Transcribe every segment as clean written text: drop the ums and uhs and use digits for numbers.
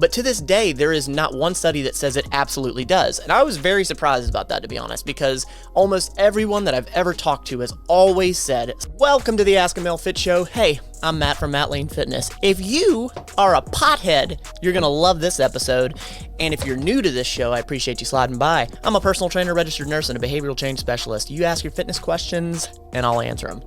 But to this day, there is not one study that says it absolutely does. And I was very surprised about that, to be honest, because almost everyone that I've ever talked to has always said, welcome to the Ask a Male Fit Show. Hey, I'm Matt from Matt Lane Fitness. If you are a pothead, you're going to love this episode. And if you're new to this show, I appreciate you sliding by. I'm a personal trainer, registered nurse, and a behavioral change specialist. You ask your fitness questions, and I'll answer them.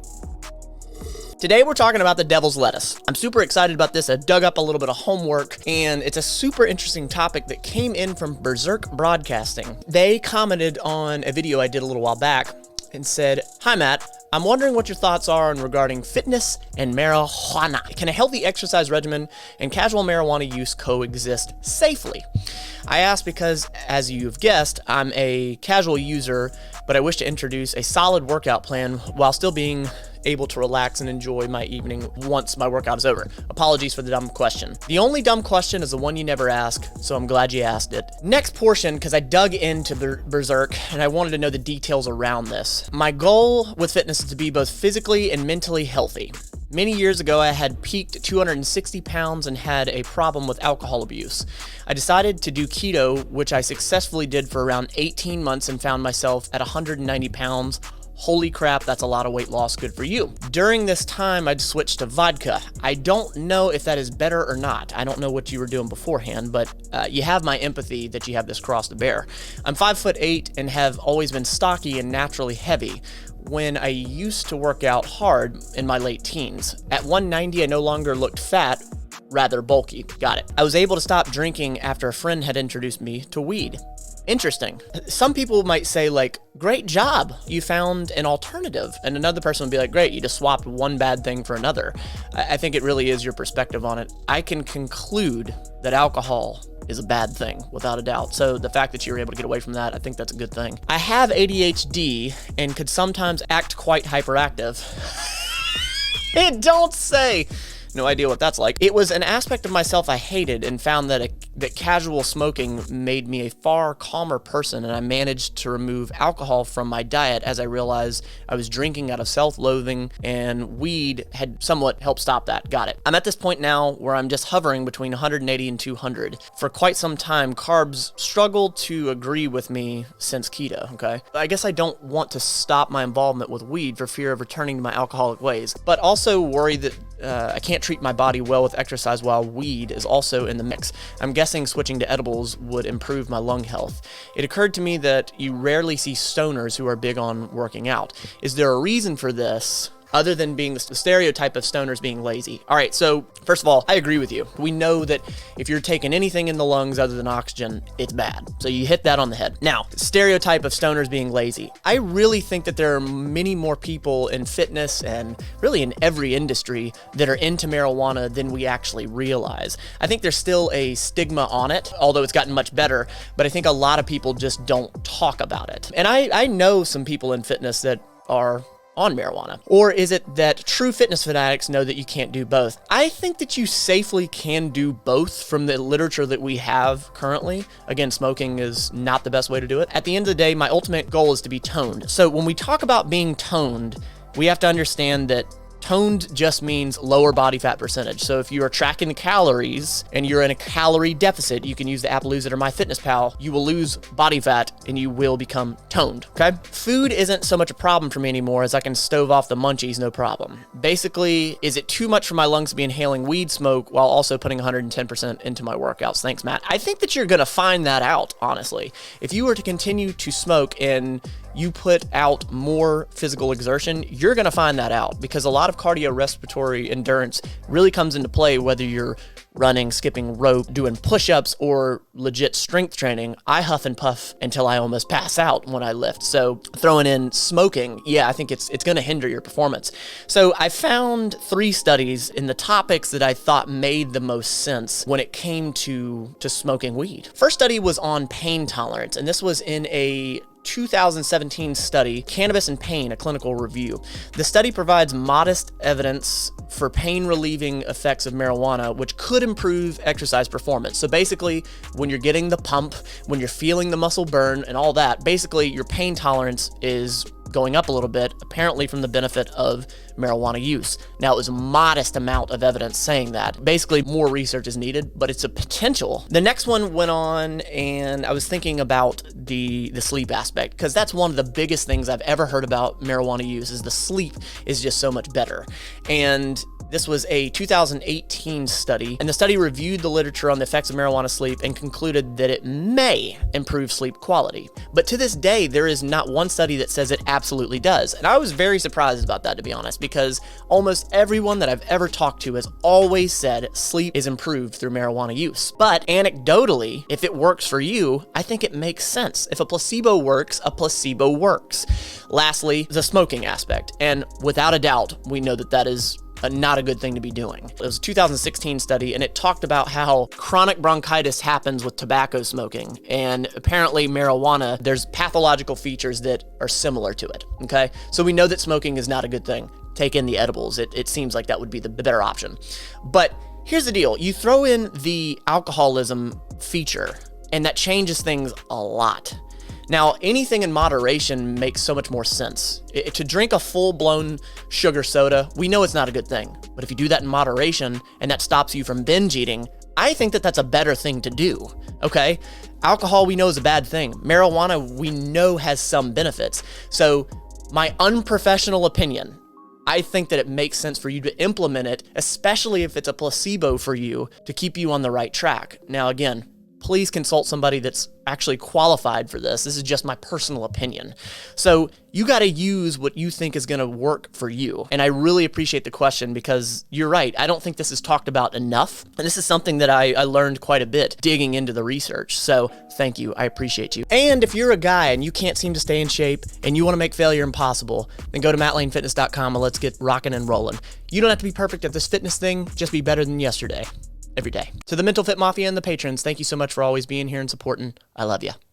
Today, we're talking about the devil's lettuce. I'm super excited about this. I dug up a little bit of homework, and it's a super interesting topic that came in from Berserk Broadcasting. They commented on a video I did a little while back and said, "Hi, Matt. I'm wondering what your thoughts are regarding fitness and marijuana. Can a healthy exercise regimen and casual marijuana use coexist safely?" I asked because, as you've guessed, I'm a casual user, but I wish to introduce a solid workout plan while still being able to relax and enjoy my evening once my workout is over. Apologies for the dumb question. The only dumb question is the one you never ask, so I'm glad you asked it. Next portion, because I dug into Berserk and I wanted to know the details around this. My goal with fitness is to be both physically and mentally healthy. Many years ago, I had peaked at 260 pounds and had a problem with alcohol abuse. I decided to do keto, which I successfully did for around 18 months and found myself at 190 pounds. Holy crap, that's a lot of weight loss. Good for you. During this time, I'd switched to vodka. I don't know if that is better or not. I don't know what you were doing beforehand, but you have my empathy that you have this cross to bear. I'm 5'8" and have always been stocky and naturally heavy. When I used to work out hard in my late teens. At 190, I no longer looked fat, rather bulky. Got it. I was able to stop drinking after a friend had introduced me to weed. Interesting. Some people might say, like, great job, you found an alternative. And another person would be like, great, you just swapped one bad thing for another. I think it really is your perspective on it. I can conclude that alcohol is a bad thing, without a doubt. So the fact that you were able to get away from that, I think that's a good thing. I have ADHD and could sometimes act quite hyperactive. It don't say. No idea what that's like. It was an aspect of myself I hated and found that casual smoking made me a far calmer person, and I managed to remove alcohol from my diet as I realized I was drinking out of self-loathing, and weed had somewhat helped stop that. Got it. I'm at this point now where I'm just hovering between 180 and 200. For quite some time, carbs struggled to agree with me since keto, okay? I guess I don't want to stop my involvement with weed for fear of returning to my alcoholic ways, but also worry that I can't treat my body well with exercise while weed is also in the mix. I'm guessing switching to edibles would improve my lung health. It occurred to me that you rarely see stoners who are big on working out. Is there a reason for this, other than being the stereotype of stoners being lazy? All right, so first of all, I agree with you. We know that if you're taking anything in the lungs other than oxygen, it's bad. So you hit that on the head. Now, stereotype of stoners being lazy. I really think that there are many more people in fitness and really in every industry that are into marijuana than we actually realize. I think there's still a stigma on it, although it's gotten much better, but I think a lot of people just don't talk about it. And I know some people in fitness that are on marijuana. Or is it that true fitness fanatics know that you can't do both? I think that you safely can do both from the literature that we have currently. Again, smoking is not the best way to do it. At the end of the day, my ultimate goal is to be toned. So when we talk about being toned, we have to understand that toned just means lower body fat percentage. So if you are tracking calories and you're in a calorie deficit, you can use the Appaloosa or MyFitnessPal. You will lose body fat and you will become toned, okay? Food isn't so much a problem for me anymore as I can stove off the munchies, no problem. Basically, is it too much for my lungs to be inhaling weed smoke while also putting 110% into my workouts? Thanks, Matt. I think that you're gonna find that out, honestly. If you were to continue to smoke and you put out more physical exertion, you're gonna find that out, because a lot of cardiorespiratory endurance really comes into play whether you're running, skipping rope, doing push-ups, or legit strength training. I huff and puff until I almost pass out when I lift. So throwing in smoking, yeah, I think it's gonna hinder your performance. So I found 3 studies in the topics that I thought made the most sense when it came to smoking weed. First study was on pain tolerance, and this was in a 2017 study, Cannabis and Pain, a clinical review. The study provides modest evidence for pain-relieving effects of marijuana, which could improve exercise performance. So basically, when you're getting the pump, when you're feeling the muscle burn and all that, basically your pain tolerance is going up a little bit, apparently from the benefit of marijuana use. Now, it was a modest amount of evidence saying that. Basically, more research is needed, but it's a potential. The next one went on, and I was thinking about the sleep aspect, because that's one of the biggest things I've ever heard about marijuana use, is the sleep is just so much better. And this was a 2018 study, and the study reviewed the literature on the effects of marijuana sleep and concluded that it may improve sleep quality. But to this day, there is not one study that says it absolutely does. And I was very surprised about that, to be honest, because almost everyone that I've ever talked to has always said sleep is improved through marijuana use. But anecdotally, if it works for you, I think it makes sense. If a placebo works, a placebo works. Lastly, the smoking aspect. And without a doubt, we know that that is not a good thing to be doing. It was a 2016 study, and it talked about how chronic bronchitis happens with tobacco smoking. And apparently marijuana, there's pathological features that are similar to it, okay? So we know that smoking is not a good thing. Take in the edibles. It seems like that would be the better option. But here's the deal. You throw in the alcoholism feature, and that changes things a lot. Now, anything in moderation makes so much more sense. To drink a full-blown sugar soda, we know it's not a good thing. But if you do that in moderation, and that stops you from binge eating, I think that that's a better thing to do, okay? Alcohol, we know, is a bad thing. Marijuana, we know, has some benefits. So, my unprofessional opinion, I think that it makes sense for you to implement it, especially if it's a placebo for you, to keep you on the right track. Now, again, please consult somebody that's actually qualified for this. This is just my personal opinion. So you got to use what you think is going to work for you. And I really appreciate the question, because you're right. I don't think this is talked about enough. And this is something that I learned quite a bit digging into the research. So thank you. I appreciate you. And if you're a guy and you can't seem to stay in shape and you want to make failure impossible, then go to mattlanefitness.com and let's get rocking and rolling. You don't have to be perfect at this fitness thing. Just be better than yesterday. Every day. To the Mental Fit Mafia and the patrons, thank you so much for always being here and supporting. I love you.